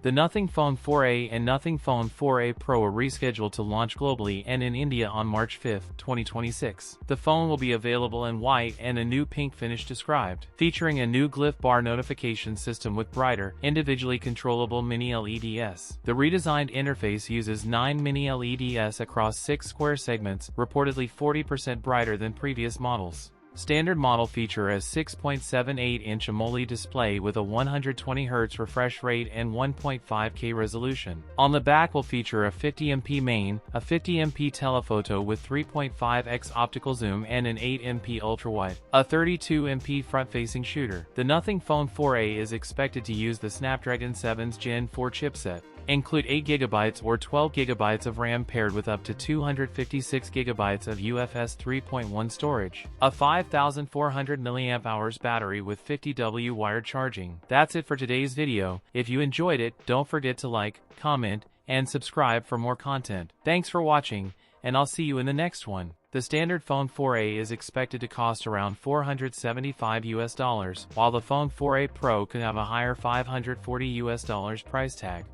The Nothing Phone 4a and Nothing Phone 4a Pro are rescheduled to launch globally and in India on March 5, 2026. The phone will be available in white and a new pink finish described, featuring a new Glyph Bar notification system with brighter, individually controllable mini LEDs. The redesigned interface uses 9 mini LEDs across 6 square segments, reportedly 40% brighter than previous models. Standard model feature a 6.78-inch AMOLED display with a 120Hz refresh rate and 1.5K resolution. On the back will feature a 50MP main, a 50MP telephoto with 3.5x optical zoom and an 8MP ultrawide, a 32MP front-facing shooter. The Nothing Phone 4a is expected to use the Snapdragon 7's Gen 4 chipset. Include 8GB or 12GB of RAM paired with up to 256GB of UFS 3.1 storage. A 5400 mAh battery with 50W wired charging. That's it for today's video. If you enjoyed it, don't forget to like, comment, and subscribe for more content. Thanks for watching, and I'll see you in the next one. The standard Phone 4a is expected to cost around $475, while the Phone 4a Pro could have a higher $540 price tag.